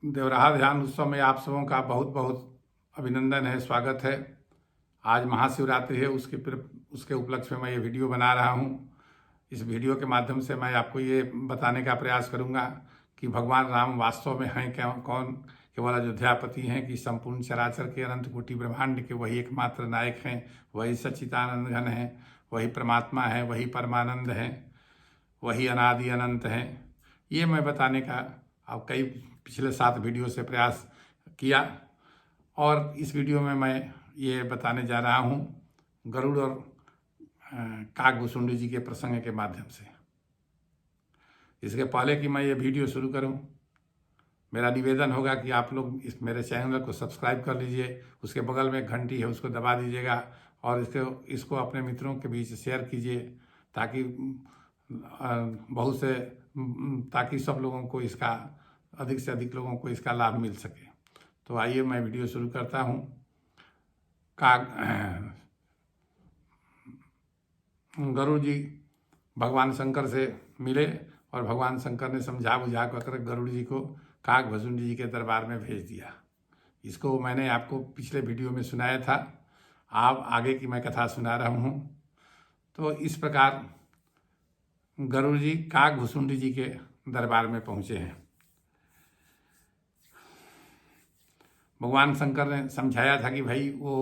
देवराहा ध्यान उत्सव में आप सबों का बहुत बहुत अभिनंदन है, स्वागत है। आज महाशिवरात्रि है, उसके उपलक्ष्य में मैं ये वीडियो बना रहा हूँ। इस वीडियो के माध्यम से मैं आपको ये बताने का प्रयास करूँगा कि भगवान राम वास्तव में हैं क्या, कौन केवल अयोध्यापति हैं कि संपूर्ण चराचर के अनंत कोटि ब्रह्मांड के वही एकमात्र नायक हैं, वही सच्चिदानंद घन हैं, वही परमात्मा है, वही परमानंद हैं, वही अनादि अनंत हैं। ये मैं बताने का अब कई पिछले 7 वीडियो से प्रयास किया और इस वीडियो में मैं ये बताने जा रहा हूँ गरुड़ और काकभुसुंड जी के प्रसंग के माध्यम से। इसके पहले कि मैं ये वीडियो शुरू करूँ, मेरा निवेदन होगा कि आप लोग इस मेरे चैनल को सब्सक्राइब कर लीजिए, उसके बगल में एक घंटी है उसको दबा दीजिएगा और इसको अपने मित्रों के बीच शेयर कीजिए ताकि ताकि सब लोगों को इसका अधिक से अधिक लोगों को इसका लाभ मिल सके। तो आइए मैं वीडियो शुरू करता हूँ। गरुड़ जी भगवान शंकर से मिले और भगवान शंकर ने समझा बुझा कर गरुड़ जी को काकभुसुंड जी के दरबार में भेज दिया। इसको मैंने आपको पिछले वीडियो में सुनाया था, आप आगे की मैं कथा सुना रहा हूँ। तो इस प्रकार गरुड़ जी काकभुसुंड जी के दरबार में पहुँचे हैं। भगवान शंकर ने समझाया था कि भाई वो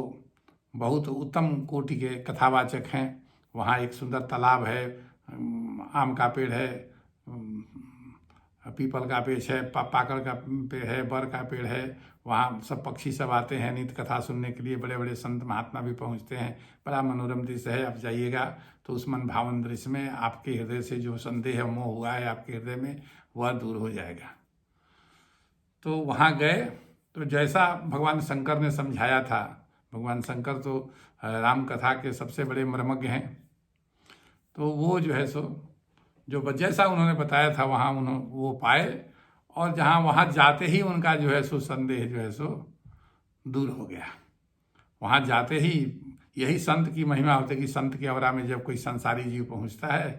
बहुत उत्तम कोटि के कथावाचक हैं। वहाँ एक सुंदर तालाब है, आम का पेड़ है, पीपल का पेड़ है, पाकड़ का पेड़ है, बर का पेड़ है। वहाँ सब पक्षी सब आते हैं नित्य कथा सुनने के लिए, बड़े बड़े संत महात्मा भी पहुँचते हैं। बड़ा मनोरम दृश्य है। आप जाइएगा तो उस मन भावन दृश्य में आपके हृदय से जो संदेह मोह हुआ है आपके हृदय में वह दूर हो जाएगा। तो वहाँ गए तो जैसा भगवान शंकर ने समझाया था, भगवान शंकर तो राम कथा के सबसे बड़े मर्मज्ञ हैं, तो वो जो है सो जो जैसा उन्होंने बताया था वहाँ वो पाए और जहाँ वहाँ जाते ही उनका जो है सो संदेह जो है सो दूर हो गया। वहाँ जाते ही यही संत की महिमा होती है कि संत की अवरा में जब कोई संसारी जीव पहुँचता है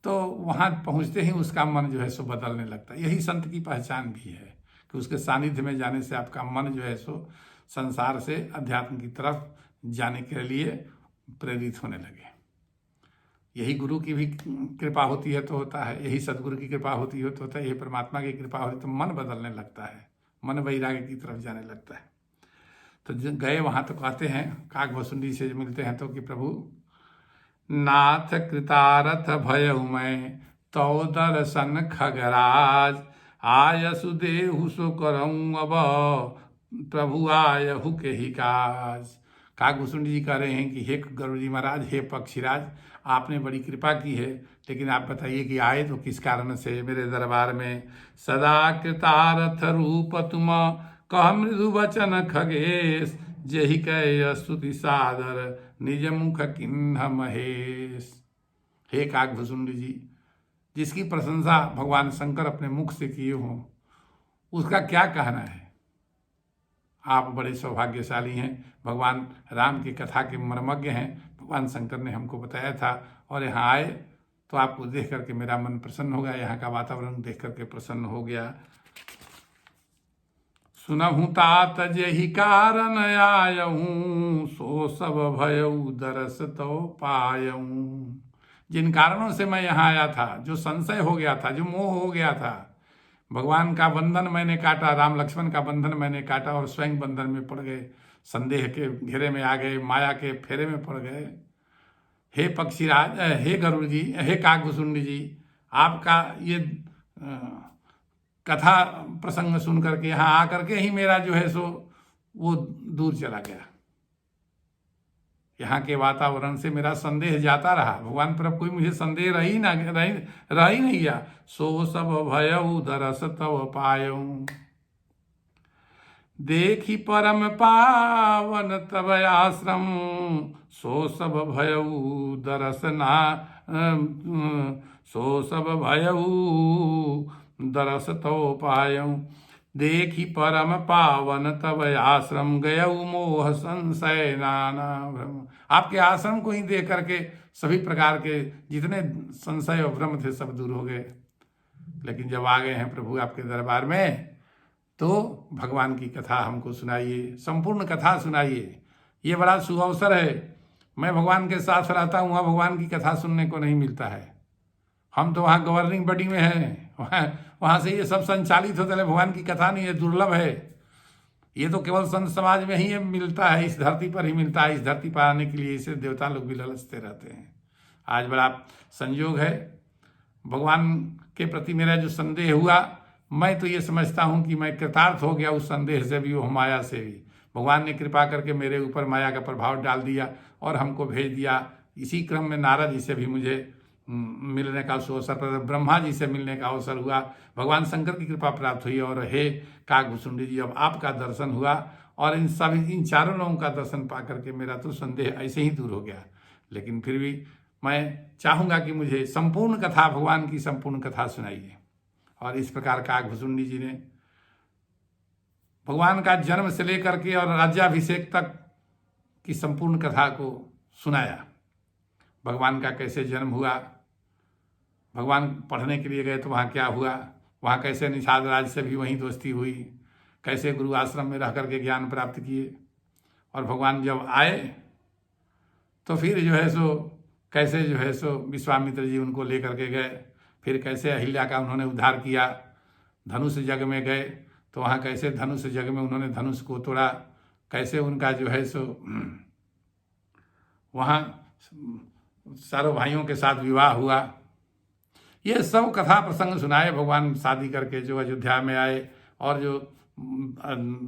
तो वहाँ पहुँचते ही उसका मन जो है सो बदलने लगता है। यही संत की पहचान भी है कि उसके सानिध्य में जाने से आपका मन जो है सो संसार से अध्यात्म की तरफ जाने के लिए प्रेरित होने लगे। यही गुरु की भी कृपा होती है तो होता है, यही सदगुरु की कृपा होती है तो होता है, यही परमात्मा की कृपा होती है तो मन बदलने लगता है, मन वैराग्य की तरफ जाने लगता है। तो गए वहाँ तो कहते हैं काकभुसुंड से मिलते हैं तो कि प्रभु नाथ कृतारथ भयउ मैं तौ दर्शन खगराज आयसु देहु सो करऊँ अब प्रभु आयहु के ही काज। काकभुसुंड जी कह रहे हैं कि हे गरुड़ जी महाराज, हे पक्षीराज, आपने बड़ी कृपा की है, लेकिन आप बताइए कि आए तो किस कारण से मेरे दरबार में। सदा कृतारथ रूप तुम कह मृदु वचन खगेश जेहि कह स्तुति सादर निज मुख किन्ह महेश। हे काकभुसुंड जी, जिसकी प्रशंसा भगवान शंकर अपने मुख से किए हों उसका क्या कहना है। आप बड़े सौभाग्यशाली हैं, भगवान राम की कथा के मर्मज्ञ हैं। भगवान शंकर ने हमको बताया था और यहाँ आए तो आपको देख करके मेरा मन प्रसन्न हो गया, यहाँ का वातावरण देख करके प्रसन्न हो गया। सुनहु तात जेहि कारण आयहूँ सो सब भयउ दरस तो पायऊँ। जिन कारणों से मैं यहाँ आया था, जो संशय हो गया था, जो मोह हो गया था, भगवान का बंधन मैंने काटा, राम लक्ष्मण का बंधन मैंने काटा और स्वयं बंधन में पड़ गए, संदेह के घेरे में आ गए, माया के फेरे में पड़ गए। हे पक्षीराज, हे गरुड़ जी, हे काकभुसुंड जी, आपका ये कथा प्रसंग सुन करके यहाँ आकर के ही मेरा जो है सो वो दूर चला गया। यहाँ के वातावरण से मेरा संदेह जाता रहा, भगवान पर अब कोई मुझे संदेह रह ही नहीं गया। सो सब भयउ दरस तव पायऊँ देखी परम पावन तव आश्रम सो सब भयउ दरस ना सो सब भयउ दरस तव पायऊँ देखी परम पावन तब आश्रम गयऊ मोह संशय नाना भ्रम। आपके आश्रम को ही देख करके सभी प्रकार के जितने संशय और भ्रम थे सब दूर हो गए। लेकिन जब आ गए हैं प्रभु आपके दरबार में तो भगवान की कथा हमको सुनाइए, संपूर्ण कथा सुनाइए। ये बड़ा शुभ अवसर है। मैं भगवान के साथ रहता हूँ, वहाँ भगवान की कथा सुनने को नहीं मिलता है। हम तो वहाँ गवर्निंग बॉडी में हैं, वहाँ से ये सब संचालित होता है। भगवान की कथा नहीं है, दुर्लभ है। ये तो केवल संत समाज में ही मिलता है, इस धरती पर ही मिलता है। इस धरती पर आने के लिए इसे देवता लोग भी ललचते रहते हैं। आज बड़ा संयोग है। भगवान के प्रति मेरा जो संदेह हुआ, मैं तो ये समझता हूँ कि मैं कृतार्थ हो गया उस संदेह से भी, वो माया से भी। भगवान ने कृपा करके मेरे ऊपर माया का प्रभाव डाल दिया और हमको भेज दिया। इसी क्रम में नारद जी से भी मुझे मिलने का अवसर, ब्रह्मा जी से मिलने का अवसर हुआ, भगवान शंकर की कृपा प्राप्त हुई। और हे काकभूषुंडी जी, अब आपका दर्शन हुआ और इन चारों लोगों का दर्शन पा करके मेरा तो संदेह ऐसे ही दूर हो गया। लेकिन फिर भी मैं चाहूँगा कि मुझे संपूर्ण कथा, भगवान की संपूर्ण कथा सुनाइए। और इस प्रकार काकभूषुंडी जी ने भगवान का जन्म से लेकर के और राज्याभिषेक तक की संपूर्ण कथा को सुनाया। भगवान का कैसे जन्म हुआ, भगवान पढ़ने के लिए गए तो वहाँ क्या हुआ, वहाँ कैसे निषाद राज से भी वहीं दोस्ती हुई, कैसे गुरु आश्रम में रह करके ज्ञान प्राप्त किए, और भगवान जब आए तो फिर जो है सो कैसे जो है सो विश्वामित्र जी उनको लेकर के गए, फिर कैसे अहिल्या का उन्होंने उद्धार किया। धनुष जग में गए तो वहाँ कैसे धनुष जग में उन्होंने धनुष को तोड़ा, कैसे उनका जो है सो वहाँ चारों भाइयों के साथ विवाह हुआ। ये सब कथा प्रसंग सुनाए। भगवान शादी करके जो अयोध्या में आए और जो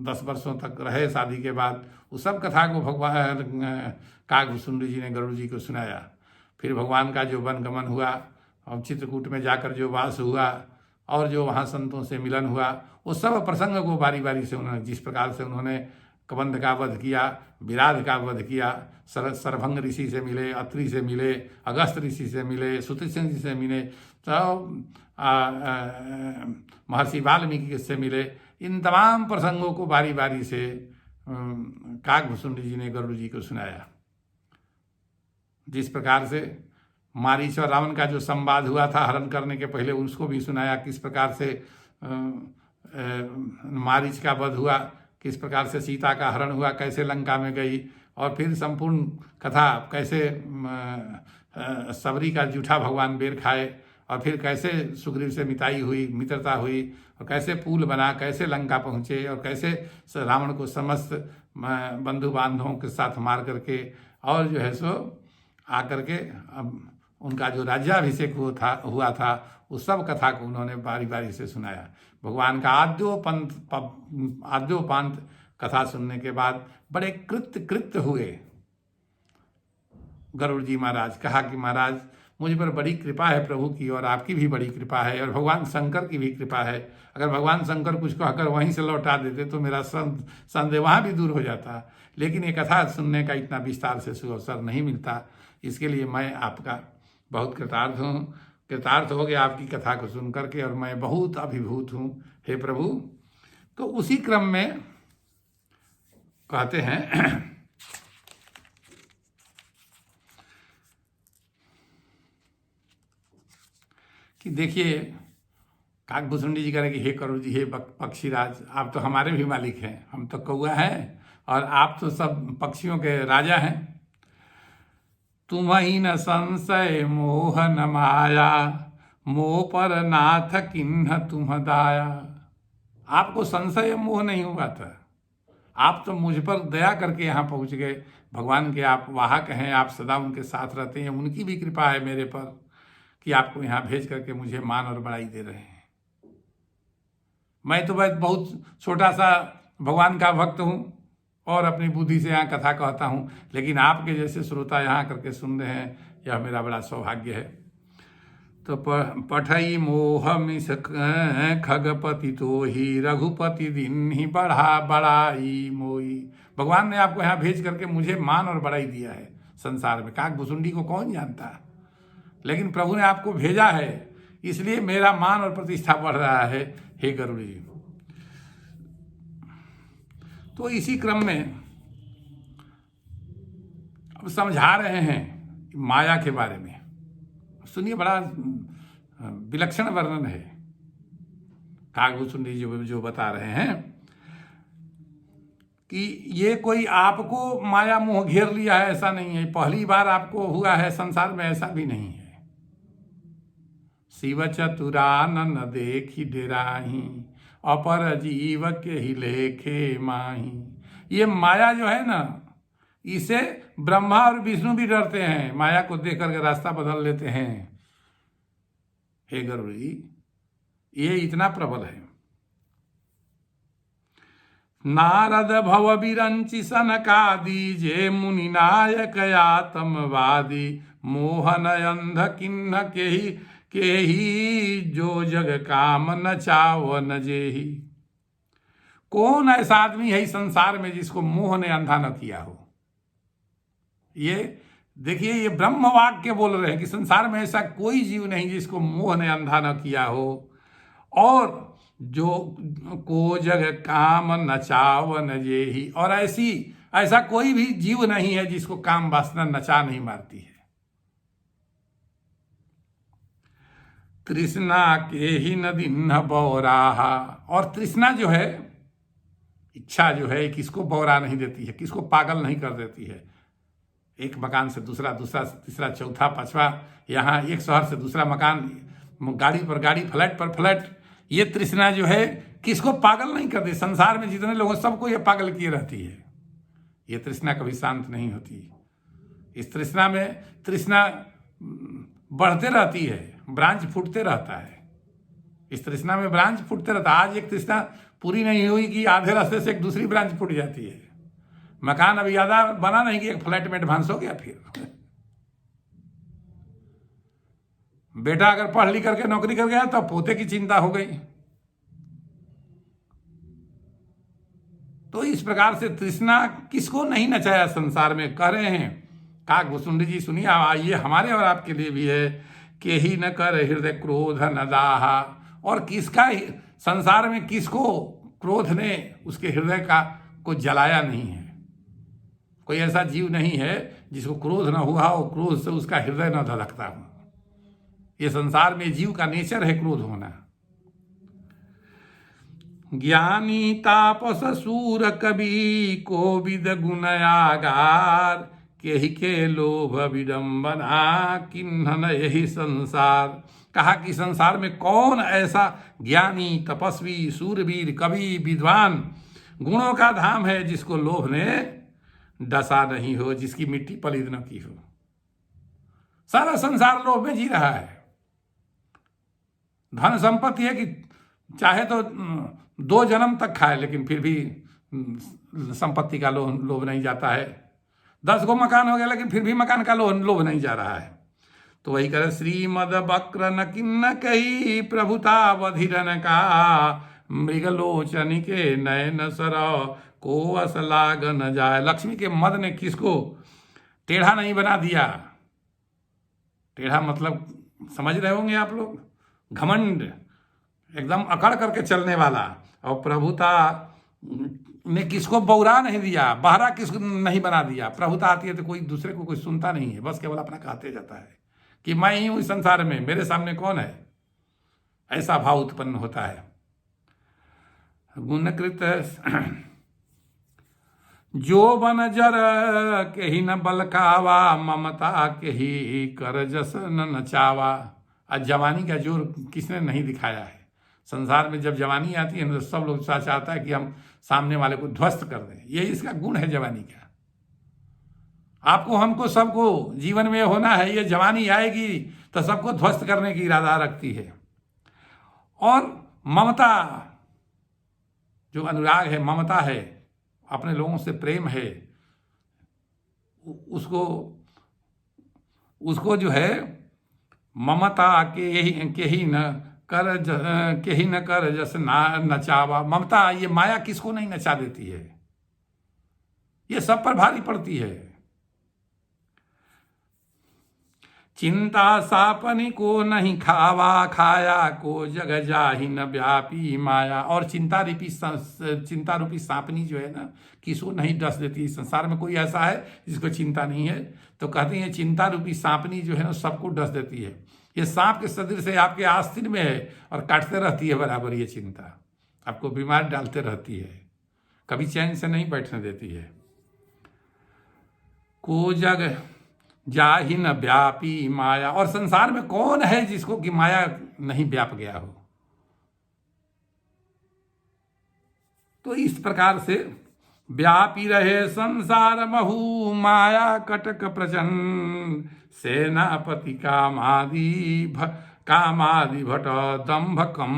10 वर्षों तक रहे शादी के बाद, उस सब कथा को भगवान काकभूषुंडी जी ने गरुड़ जी को सुनाया। फिर भगवान का जो वन गमन हुआ और चित्रकूट में जाकर जो वास हुआ और जो वहाँ संतों से मिलन हुआ, वो सब प्रसंग को बारी बारी से उन्होंने, जिस प्रकार से उन्होंने कबंध का वध किया, विराध का वध किया, सरभंग ऋषि से मिले, अत्रि से मिले, अगस्त ऋषि से मिले, सुतसेन जी से मिले, तो महर्षि वाल्मीकि से मिले, इन तमाम प्रसंगों को बारी बारी से काकभूषुंडी जी ने गरुड़ जी को सुनाया। जिस प्रकार से मारीच और रावण का जो संवाद हुआ था हरण करने के पहले, उसको भी सुनाया। किस प्रकार से मारीच का वध हुआ, किस प्रकार से सीता का हरण हुआ, कैसे लंका में गई, और फिर संपूर्ण कथा कैसे सबरी का जूठा भगवान बेर खाए, और फिर कैसे सुग्रीव से मित्रता हुई, और कैसे पुल बना, कैसे लंका पहुँचे, और कैसे रावण को समस्त बंधु बांधवों के साथ मार करके, और जो है सो आकर के उनका जो राज्याभिषेक हुआ था, उस सब कथा को उन्होंने बारी बारी से सुनाया। भगवान का आद्योपांत कथा सुनने के बाद बड़े कृत्य हुए गरुड़ जी महाराज। कहा कि महाराज, मुझ पर बड़ी कृपा है प्रभु की, और आपकी भी बड़ी कृपा है, और भगवान शंकर की भी कृपा है। अगर भगवान शंकर कुछ कहकर वहीं से लौटा देते तो मेरा संदेह वहाँ भी दूर हो जाता। लेकिन ये कथा सुनने का इतना विस्तार से अवसर नहीं मिलता। इसके लिए मैं आपका बहुत कृतार्थ हो गया आपकी कथा को सुन करके, और मैं बहुत अभिभूत हूँ हे प्रभु। तो उसी क्रम में कहते हैं कि देखिए, काकभूषुंडी जी कह रहे कि हे गरुड़ जी, हे पक्षीराज, आप तो हमारे भी मालिक हैं, हम तो कौआ हैं और आप तो सब पक्षियों के राजा हैं। तुम्हि न संशय मोह न माया, मोह पर नाथ किन्ह तुम दाया। आपको संशय मोह नहीं हुआ था, आप तो मुझ पर दया करके यहाँ पहुँच गए। भगवान के आप वाहक हैं, आप सदा उनके साथ रहते हैं, उनकी भी कृपा है मेरे पर कि आपको यहाँ भेज करके मुझे मान और बड़ाई दे रहे हैं। मैं तो बहुत छोटा सा भगवान का भक्त हूँ और अपनी बुद्धि से यहाँ कथा कहता हूँ, लेकिन आपके जैसे श्रोता यहाँ करके सुन रहे हैं, यह मेरा बड़ा सौभाग्य है। तो पठई मोह मिस खगपति तो ही रघुपति दिन ही बड़ाई मोई। भगवान ने आपको यहाँ भेज करके मुझे मान और बड़ाई दिया है। संसार में काकभूषुंडी को कौन जानता, लेकिन प्रभु ने आपको भेजा है, इसलिए मेरा मान और प्रतिष्ठा बढ़ रहा है हे गरुड़ जी। तो इसी क्रम में अब समझा रहे हैं माया के बारे में। सुनिए, बड़ा विलक्षण वर्णन है। काकभूषुंड जी जो बता रहे हैं कि ये कोई आपको माया मोह घेर लिया है, ऐसा नहीं है। पहली बार आपको हुआ है संसार में, ऐसा भी नहीं है। शिव चतुरानन देखी डेराही, अपर जीव के ही लेखे माही। ये माया जो है ना, इसे ब्रह्मा और विष्णु भी डरते हैं, माया को देख करके रास्ता बदल लेते हैं। हे गरुड़ जी, ये इतना प्रबल है। नारद भव बिरंचि सनकादि, जे मुनि नायक आतमवादी। मोहन अंध किन्न के ही जो जग काम न चाव न जेही। कौन ऐसा आदमी है इस संसार में जिसको मोह ने अंधा न किया हो? ये देखिए, ये ब्रह्म वाक्य बोल रहे हैं कि संसार में ऐसा कोई जीव नहीं जिसको मोह ने अंधा न किया हो। और जो को जग काम नचाव न जेही, और ऐसा कोई भी जीव नहीं है जिसको काम वासना नचा नहीं मारती है। तृष्णा के ही नदी न बौराहा, और तृष्णा जो है, इच्छा जो है, किसको बौरा नहीं देती है, किसको पागल नहीं कर देती है। एक मकान से दूसरा, दूसरा से तीसरा, चौथा, पांचवा, यहाँ एक शहर से दूसरा मकान, गाड़ी पर गाड़ी, फ्लैट पर फ्लैट। ये तृष्णा जो है किसको पागल नहीं करती। संसार में जितने लोग सबको ये पागल किए रहती है। ये तृष्णा कभी शांत नहीं होती। इस तृष्णा में तृष्णा बढ़ते रहती है, ब्रांच फूटते रहता है। इस तृष्णा में ब्रांच फूटते रहता है। आज एक तृष्णा पूरी नहीं हुई कि आधे रास्ते से एक दूसरी ब्रांच फूट जाती है। मकान अभी ज्यादा बना नहीं कि एक फ्लैट में एडवांस हो गया। फिर बेटा अगर पढ़ लिख करके नौकरी कर गया तो पोते की चिंता हो गई। तो इस प्रकार से तृष्णा किसको नहीं नचाया संसार में, कह रहे हैं काकभूषुंड जी। सुनिए, आइए हमारे और आपके लिए भी है कि ही न कर हृदय क्रोध न दाहा। और किसका संसार में किसको क्रोध ने उसके हृदय को जलाया नहीं है। कोई ऐसा जीव नहीं है जिसको क्रोध न हुआ हो, क्रोध से उसका हृदय न धड़कता हो। ये संसार में जीव का नेचर है क्रोध होना। ज्ञानी तापस सूर कवि कोविद गुणयागार, के लोभ विडंबना किन्हन यही संसार। कहा कि संसार में कौन ऐसा ज्ञानी, तपस्वी, सूरवीर, कवि, विद्वान, गुणों का धाम है जिसको लोभ ने डसा नहीं हो, जिसकी मिट्टी पलिद न की हो। सारा संसार लोभ में जी रहा है। धन संपत्ति है कि चाहे तो 2 जन्म तक खाए, लेकिन फिर भी संपत्ति का लोभ नहीं जाता है। 10 गो मकान हो गया, लेकिन फिर भी मकान का लोभ नहीं जा रहा है। तो वही करे, श्रीमद वक्र न किन्न कही, प्रभुता बधिरन का, मृगलोचन के नयन सर को असलाग न जाए। लक्ष्मी के मद ने किसको टेढ़ा नहीं बना दिया। टेढ़ा मतलब समझ रहे होंगे आप लोग, घमंड, एकदम अकड़ करके चलने वाला। और प्रभुता ने किसको बौरा नहीं दिया, बहरा किसको नहीं बना दिया। प्रभुता आती है तो कोई दूसरे को कोई सुनता नहीं है, बस केवल अपना कहते जाता है कि मैं ही हूं इस संसार में, मेरे सामने कौन है। ऐसा भाव उत्पन्न होता है। गुणकृत जो बन जर के ही न बलकावा, ममता के ही कर जस न नचावा। आज जवानी का जोर किसने नहीं दिखाया है। संसार में जब जवानी आती है तो सब लोग चाहता है कि हम सामने वाले को ध्वस्त कर दें। यही इसका गुण है जवानी का। आपको, हमको, सबको जीवन में होना है। ये जवानी आएगी तो सबको ध्वस्त करने की इरादा रखती है। और ममता, जो अनुराग है, ममता है, अपने लोगों से प्रेम है, उसको जो है ममता के ही न कर जस नचावा। ममता, ये माया किसको नहीं नचा देती है। ये सब पर भारी पड़ती है। चिंता सापनी को नहीं खावा, खाया को जग जाहि न व्यापी माया। और चिंता रूपी सांपनी जो है ना, किसको नहीं डस देती। संसार में कोई ऐसा है जिसको चिंता नहीं है? तो कहते हैं चिंता रूपी सांपनी जो है ना सबको डस देती है। ये सांप के सदृश से आपके आस्तीन में है और काटते रहती है बराबर ये चिंता, आपको बीमार डालते रहती है, कभी चैन से नहीं बैठने देती है। को जग जाहि न व्यापी माया, और संसार में कौन है जिसको कि माया नहीं व्याप गया हो। तो इस प्रकार से व्यापी रहे संसार महु, माया कटक प्रचंड, सेनापति कामादि भट दंभ कम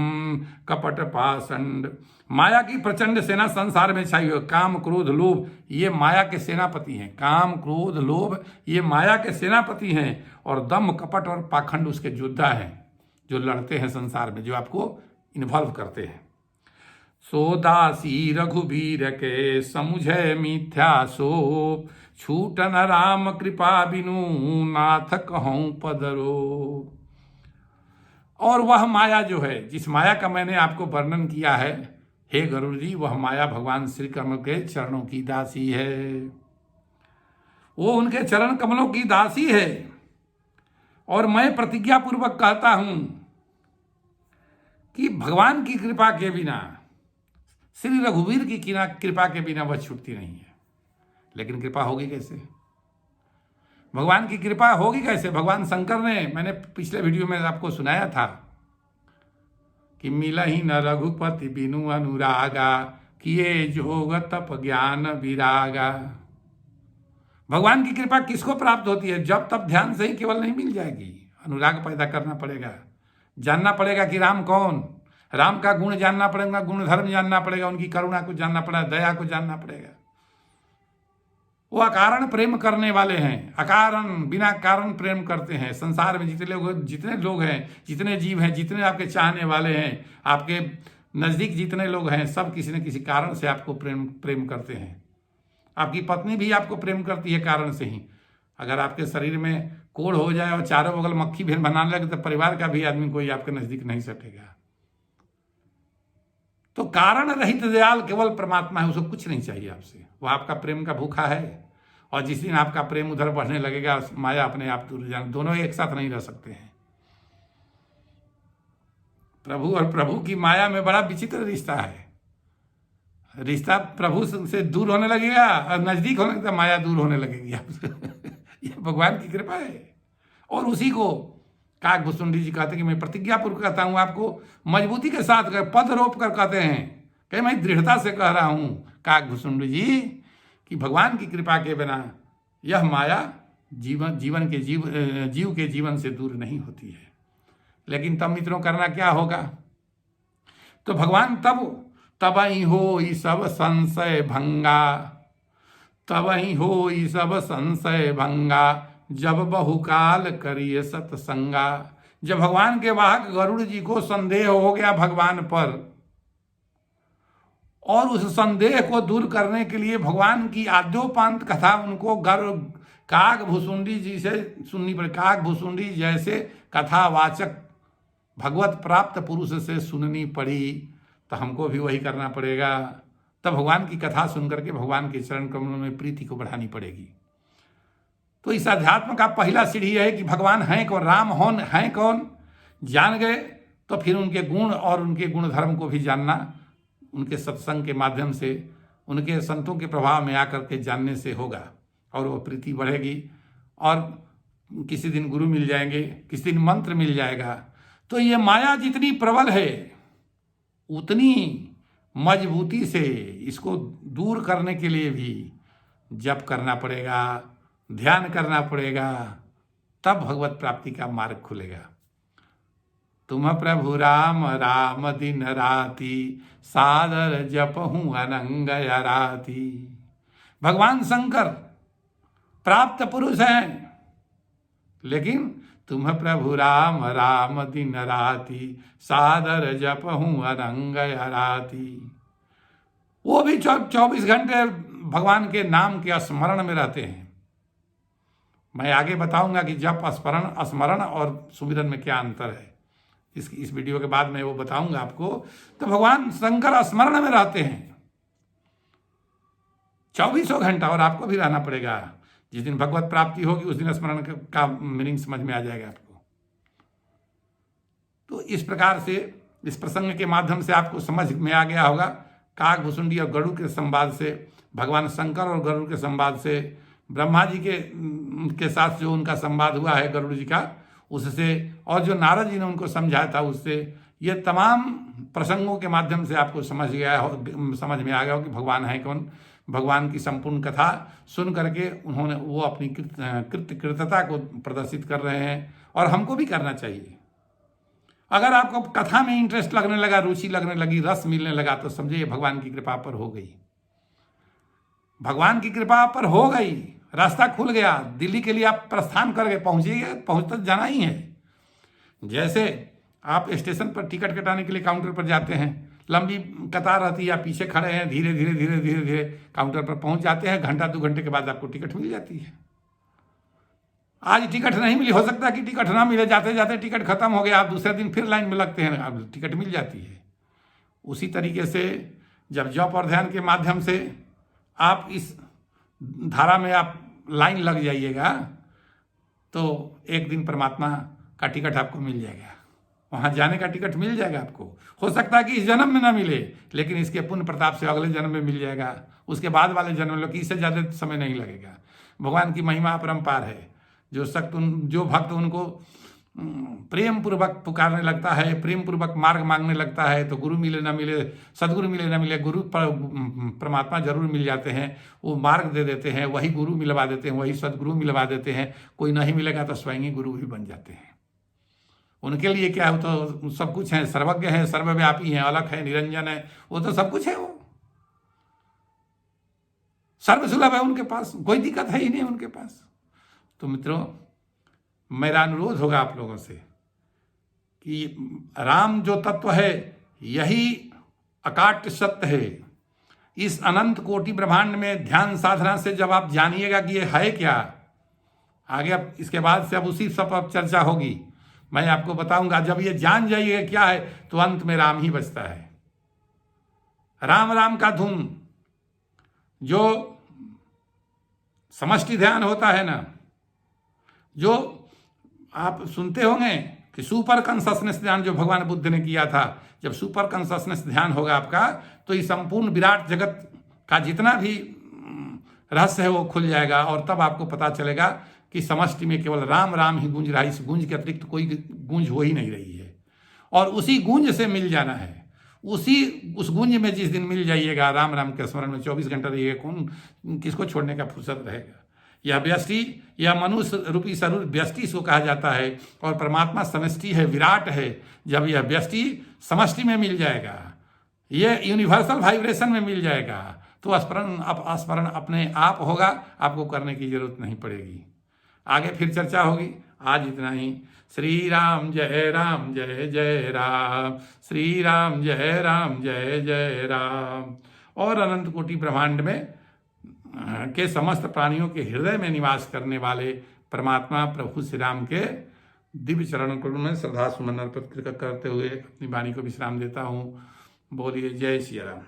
कपट पाषंड। माया की प्रचंड सेना संसार में छाई हुई, काम क्रोध लोभ ये माया के सेनापति हैं, काम क्रोध लोभ ये माया के सेनापति हैं, और दम्भ कपट और पाखंड उसके योद्धा हैं, जो लड़ते हैं संसार में, जो आपको इन्वॉल्व करते हैं। सो दासी रघुबीर के समुझे मिथ्या सो, छूटन राम कृपा बिनु नाथ कहूं पदरो। और वह माया जो है, जिस माया का मैंने आपको वर्णन किया है हे गरुड़ जी, वह माया भगवान श्री कृष्ण के चरणों की दासी है, वो उनके चरण कमलों की दासी है। और मैं प्रतिज्ञा पूर्वक कहता हूं कि भगवान की कृपा के बिना, श्री रघुवीर की कृपा के बिना वह छूटती नहीं है। लेकिन कृपा होगी कैसे, भगवान की कृपा होगी कैसे? भगवान शंकर ने, मैंने पिछले वीडियो में आपको सुनाया था कि मिला ही न रघुपति बिनु अनुरागा, किए जोग तप ज्ञान विरागा। भगवान की कृपा किसको प्राप्त होती है? जब तब ध्यान से ही केवल नहीं मिल जाएगी, अनुराग पैदा करना पड़ेगा, जानना पड़ेगा कि राम कौन, राम का गुण जानना पड़ेगा, गुण धर्म जानना पड़ेगा, उनकी करुणा को जानना पड़ेगा, दया को जानना पड़ेगा। वो अकारण प्रेम करने वाले हैं, अकारण बिना कारण प्रेम करते हैं। संसार में जितने लोग हैं, जितने जीव हैं, जितने आपके चाहने वाले हैं, आपके नज़दीक जितने लोग हैं, सब किसी न किसी कारण से आपको प्रेम करते हैं। आपकी पत्नी भी आपको प्रेम करती है कारण से ही। अगर आपके शरीर में कोढ़ हो जाए और चारों बगल मक्खी भी बनाने लगे तो परिवार का भी आदमी कोई आपके नज़दीक नहीं सटेगा। तो कारण रहित दयाल केवल परमात्मा है, उसको कुछ नहीं चाहिए आपसे, वो आपका प्रेम का भूखा है। और जिस दिन आपका प्रेम उधर बढ़ने लगेगा, माया अपने आप दूर जाने, दोनों एक साथ नहीं रह सकते हैं। प्रभु और प्रभु की माया में बड़ा विचित्र रिश्ता है। रिश्ता प्रभु से दूर होने लगेगा और नजदीक होने लगेगा, माया दूर होने लगेगी आपसे। ये भगवान की कृपा है। और उसी को काकभूषुंडी जी कहते हैं कि मैं प्रतिज्ञा पूर्वक कहता हूं, आपको मजबूती के साथ पद रोप कर कहते हैं कि मैं दृढ़ता से कह रहा हूं काकभूषुंडी जी कि भगवान की कृपा के बिना यह माया जीव के जीवन से दूर नहीं होती है। लेकिन तब मित्रों करना क्या होगा? तो भगवान तब ही हो सब संशय भंगा, तब ही हो सब संशय भंगा, जब बहुकाल करिए सत्संगा। जब भगवान के वाहक गरुड़ जी को संदेह हो गया भगवान पर, और उस संदेह को दूर करने के लिए भगवान की आद्योपांत कथा उनको काकभूषुंडी जी से सुननी पड़ी। काकभूषुंडी जैसे कथावाचक भगवत प्राप्त पुरुष से सुननी पड़ी, तो हमको भी वही करना पड़ेगा। तब भगवान की कथा सुनकर के भगवान के चरण कमलों में प्रीति को बढ़ानी पड़ेगी। तो इस अध्यात्म का पहला सीढ़ी है कि भगवान हैं कौन, राम हैं कौन, जान गए तो फिर उनके गुण और उनके गुण धर्म को भी जानना उनके सत्संग के माध्यम से, उनके संतों के प्रभाव में आकर के जानने से होगा, और वो प्रीति बढ़ेगी। और किसी दिन गुरु मिल जाएंगे, किसी दिन मंत्र मिल जाएगा। तो ये माया जितनी प्रबल है, उतनी मजबूती से इसको दूर करने के लिए भी जप करना पड़ेगा, ध्यान करना पड़ेगा, तब भगवत प्राप्ति का मार्ग खुलेगा। तुम प्रभु राम राम दिन राति, सादर जपहूं अनंग राति। भगवान शंकर प्राप्त पुरुष हैं, लेकिन तुम प्रभु राम राम दिन राति, सादर जपहूं अनंग राति। वो भी 24 घंटे भगवान के नाम के स्मरण में रहते हैं। मैं आगे बताऊंगा कि जप स्मरण और सुमिरन में क्या अंतर है। इस वीडियो के बाद मैं वो बताऊंगा आपको। तो भगवान शंकर स्मरण में रहते हैं 24 घंटा, और आपको भी रहना पड़ेगा। जिस दिन भगवत प्राप्ति होगी उस दिन स्मरण का मीनिंग समझ में आ जाएगा आपको। तो इस प्रकार से इस प्रसंग के माध्यम से आपको समझ में आ गया होगा। काक भुसुंडी और गरुड़ के संवाद से, भगवान शंकर और गरुड़ के संवाद से, ब्रह्मा जी के साथ जो उनका संवाद हुआ है गरुड़ जी का, उससे, और जो नारद जी ने उनको समझाया था उससे, ये तमाम प्रसंगों के माध्यम से आपको समझ में आ गया हो कि भगवान है कौन। भगवान की संपूर्ण कथा सुन करके वो अपनी कृतता को प्रदर्शित कर रहे हैं, और हमको भी करना चाहिए। अगर आपको कथा में इंटरेस्ट लगने लगा, रुचि लगने लगी, रस मिलने लगा, तो समझिए भगवान की कृपा पर हो गई। भगवान की कृपा पर हो गई, रास्ता खुल गया, दिल्ली के लिए आप प्रस्थान करके पहुंचिए, पहुंच तक जाना ही है। जैसे आप स्टेशन पर टिकट कटाने के लिए काउंटर पर जाते हैं, लंबी कतार रहती है, आप पीछे खड़े हैं, धीरे धीरे धीरे धीरे धीरे काउंटर पर पहुंच जाते हैं, घंटा 2 घंटे के बाद आपको टिकट मिल जाती है। आज टिकट नहीं मिली, हो सकता है कि टिकट ना मिले, जाते जाते टिकट खत्म हो गया, आप दूसरे दिन फिर लाइन में लगते हैं, अब टिकट मिल जाती है। उसी तरीके से जब जप और ध्यान के माध्यम से आप इस धारा में आप लाइन लग जाइएगा, तो एक दिन परमात्मा का टिकट आपको मिल जाएगा, वहाँ जाने का टिकट मिल जाएगा आपको। हो सकता है कि इस जन्म में ना मिले, लेकिन इसके पुण्य प्रताप से अगले जन्म में मिल जाएगा, उसके बाद वाले जन्म में, इससे ज़्यादा समय नहीं लगेगा। भगवान की महिमा अपरंपार है। जो भक्त उनको प्रेम पूर्वक पुकारने लगता है, प्रेम पूर्वक मार्ग मांगने लगता है, तो गुरु मिले ना मिले, सदगुरु मिले ना मिले, गुरु परमात्मा जरूर मिल जाते हैं। वो मार्ग दे देते हैं, वही गुरु मिलवा देते हैं, वही सदगुरु मिलवा देते हैं। कोई नहीं मिलेगा तो स्वयं ही गुरु भी बन जाते हैं। उनके लिए क्या है, तो सब कुछ है, सर्वज्ञ है, सर्वव्यापी है, अलग है, निरंजन है, वो तो सब कुछ है, वो सर्वसुलभ है उनके पास, कोई दिक्कत है ही नहीं उनके पास। तो मित्रों, मेरा अनुरोध होगा आप लोगों से कि राम जो तत्व है यही अकाट्य सत्य है। इस अनंत कोटि ब्रह्मांड में ध्यान साधना से जब आप जानिएगा कि ये है क्या, आगे अब इसके बाद से अब उसी सब पर चर्चा होगी, मैं आपको बताऊंगा। जब ये जान जाइएगा क्या है, तो अंत में राम ही बचता है। राम राम का धुन, जो समष्टि ध्यान होता है ना, जो आप सुनते होंगे कि सुपर कॉन्शसनेस ध्यान जो भगवान बुद्ध ने किया था, जब सुपर कॉन्शसनेस ध्यान होगा आपका, तो ये संपूर्ण विराट जगत का जितना भी रहस्य है वो खुल जाएगा, और तब आपको पता चलेगा कि समष्टि में केवल राम राम ही गूंज रहा है, इस गूंज के अतिरिक्त कोई गूंज हो ही नहीं रही है। और उसी गूंज से मिल जाना है, उस गूंज में जिस दिन मिल जाइएगा, राम राम के स्मरण में 24 घंटा रहिएगा, कौन किसको छोड़ने का फुर्सत रहेगा। यह व्यष्टि, यह मनुष्य रूपी स्वरूप व्यष्टि इसको कहा जाता है, और परमात्मा समष्टि है, विराट है। जब यह व्यष्टि समष्टि में मिल जाएगा, यह यूनिवर्सल वाइब्रेशन में मिल जाएगा, तो स्मरण अपने आप होगा, आपको करने की जरूरत नहीं पड़ेगी। आगे फिर चर्चा होगी, आज इतना ही। श्री राम जय जय राम, श्री राम जय जय राम। और अनंत कोटि ब्रह्मांड में के समस्त प्राणियों के हृदय में निवास करने वाले परमात्मा प्रभु श्री राम के दिव्य चरणों को मैं श्रद्धा सुमन अर्पित करते हुए अपनी वाणी को विश्राम देता हूँ। बोलिए जय श्री राम।